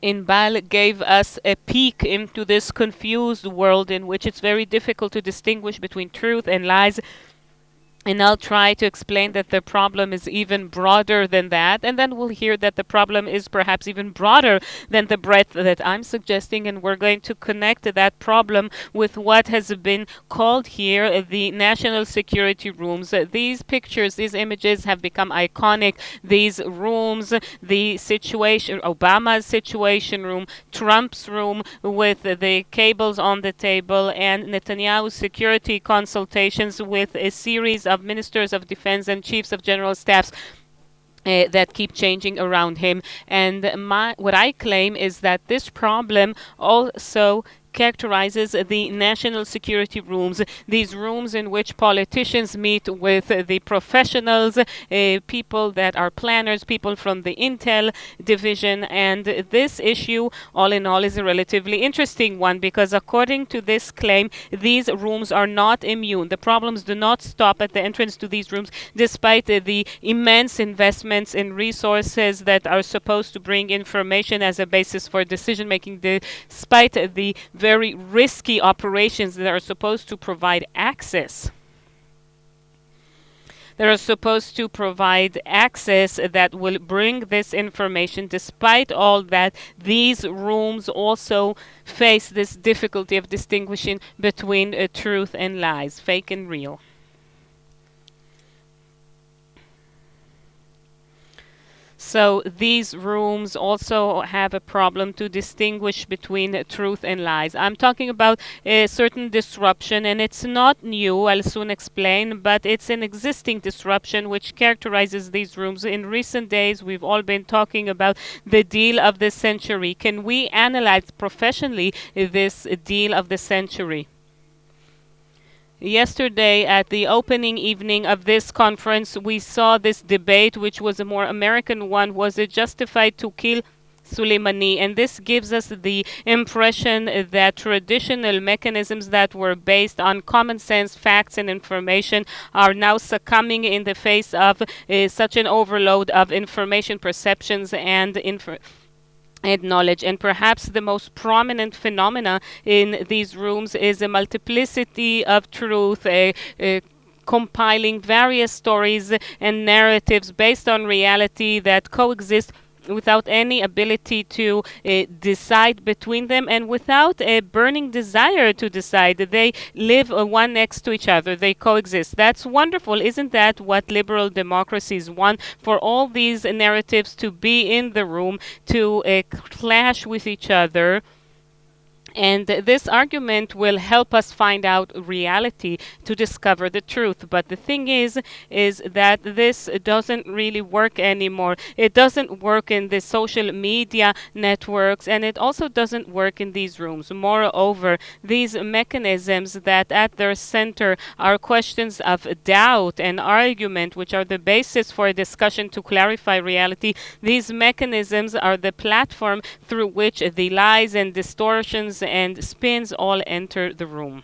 Inbal gave us a peek into this confused world in which it's very difficult to distinguish between truth and lies, and I'll try to explain that the problem is even broader than that. And then we'll hear that the problem is perhaps even broader than the breadth that I'm suggesting. And we're going to connect that problem with what has been called here the national security rooms. These pictures, these images have become iconic. These rooms, the situation, Obama's situation room, Trump's room with the cables on the table, and Netanyahu's security consultations with a series of ministers of defense and chiefs of general staffs that keep changing around him. And what I claim is that this problem also characterizes the national security rooms, these rooms in which politicians meet with the professionals, people that are planners, people from the intel division. And this issue, all in all, is a relatively interesting one because according to this claim, these rooms are not immune. The problems do not stop at the entrance to these rooms, despite the immense investments in resources that are supposed to bring information as a basis for decision making, despite the very risky operations that are supposed to provide access. That are supposed to provide access that will bring this information. Despite all that, these rooms also face this difficulty of distinguishing between truth and lies, fake and real. So these rooms also have a problem to distinguish between truth and lies. I'm talking about a certain disruption, and it's not new, I'll soon explain, but it's an existing disruption which characterizes these rooms. In recent days, we've all been talking about the deal of the century. Can we analyze professionally this deal of the century? Yesterday, at the opening evening of this conference, we saw this debate, which was a more American one. Was it justified to kill Soleimani? And this gives us the impression that traditional mechanisms that were based on common sense, facts, and information are now succumbing in the face of such an overload of information, perceptions, and knowledge. And perhaps the most prominent phenomena in these rooms is a multiplicity of truth, compiling various stories and narratives based on reality that coexist without any ability to decide between them and without a burning desire to decide. They live one next to each other. They coexist. That's wonderful. Isn't that what liberal democracies want? For all these narratives to be in the room, to clash with each other. And this argument will help us find out reality to discover the truth. But the thing is that this doesn't really work anymore. It doesn't work in the social media networks, and it also doesn't work in these rooms. Moreover, these mechanisms that at their center are questions of doubt and argument, which are the basis for a discussion to clarify reality, these mechanisms are the platform through which the lies and distortions and spins all enter the room.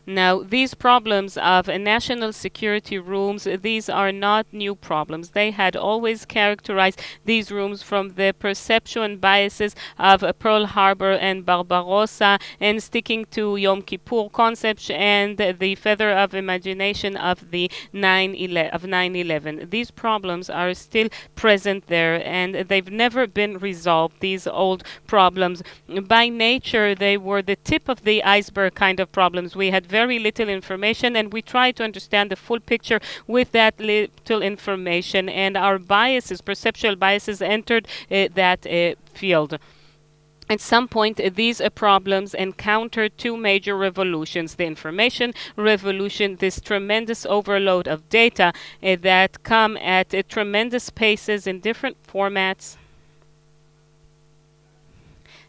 Now, these problems of national security rooms, these are not new problems. They had always characterized these rooms from the perception biases of Pearl Harbor and Barbarossa, and sticking to Yom Kippur concepts and the feather of imagination of the 9/11. These problems are still present there, and they've never been resolved. These old problems, by nature, they were the tip of the iceberg kind of problems. We had very little information, and we try to understand the full picture with that little information, and our biases, perceptual biases, entered that field. At some point, these problems encountered two major revolutions. The information revolution, this tremendous overload of data that come at tremendous paces in different formats,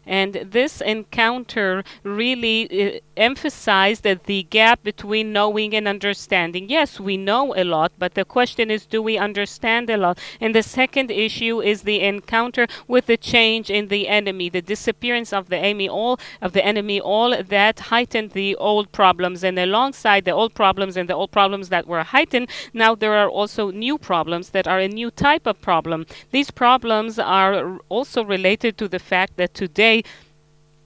And this encounter really emphasized that the gap between knowing and understanding. Yes, we know a lot, but the question is, do we understand a lot? And the second issue is the encounter with the change in the enemy, the disappearance of the enemy, all that heightened the old problems. And alongside the old problems and the old problems that were heightened, now there are also new problems that are a new type of problem. These problems are also related to the fact that today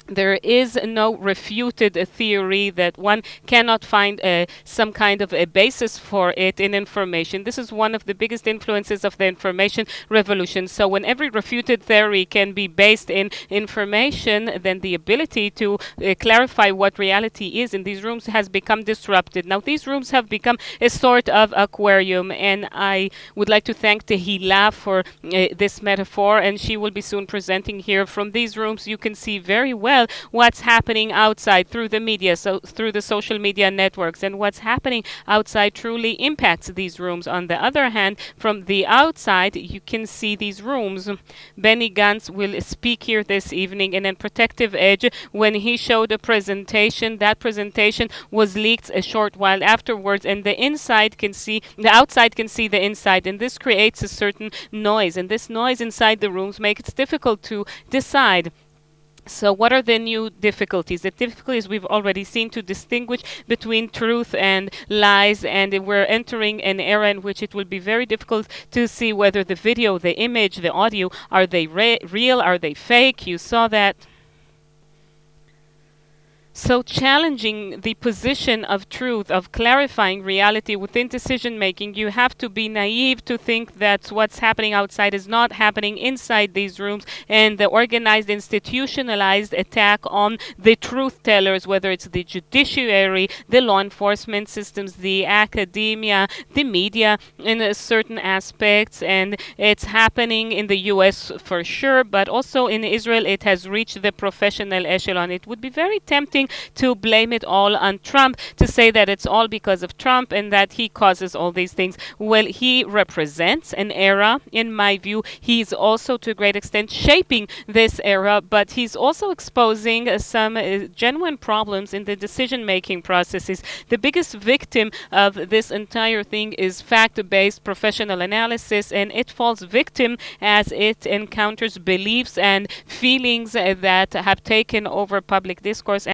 there is no refuted theory, that one cannot find some kind of a basis for it in information. This is one of the biggest influences of the information revolution. So when every refuted theory can be based in information, then the ability to clarify what reality is in these rooms has become disrupted. Now these rooms have become a sort of aquarium, and I would like to thank Tehila for this metaphor, and she will be soon presenting here. From these rooms you can see very well what's happening outside through the media, so through the social media networks, and what's happening outside truly impacts these rooms. On the other hand, from the outside, you can see these rooms. Benny Gantz will speak here this evening, and in Protective Edge, when he showed a presentation, that presentation was leaked a short while afterwards, and the outside can see the inside, and this creates a certain noise, and this noise inside the rooms makes it difficult to decide. So what are the new difficulties? The difficulties we've already seen to distinguish between truth and lies, and we're entering an era in which it will be very difficult to see whether the video, the image, the audio, are they real, are they fake? You saw that. So challenging the position of truth, of clarifying reality within decision making, you have to be naive to think that what's happening outside is not happening inside these rooms, and the organized, institutionalized attack on the truth tellers, whether it's the judiciary, the law enforcement systems, the academia, the media in certain aspects, and it's happening in the US for sure, but also in Israel it has reached the professional echelon. It would be very tempting to blame it all on Trump, to say that it's all because of Trump and that he causes all these things. Well, he represents an era, in my view. He's also to a great extent shaping this era, but he's also exposing some genuine problems in the decision-making processes. The biggest victim of this entire thing is fact-based professional analysis, and it falls victim as it encounters beliefs and feelings that have taken over public discourse.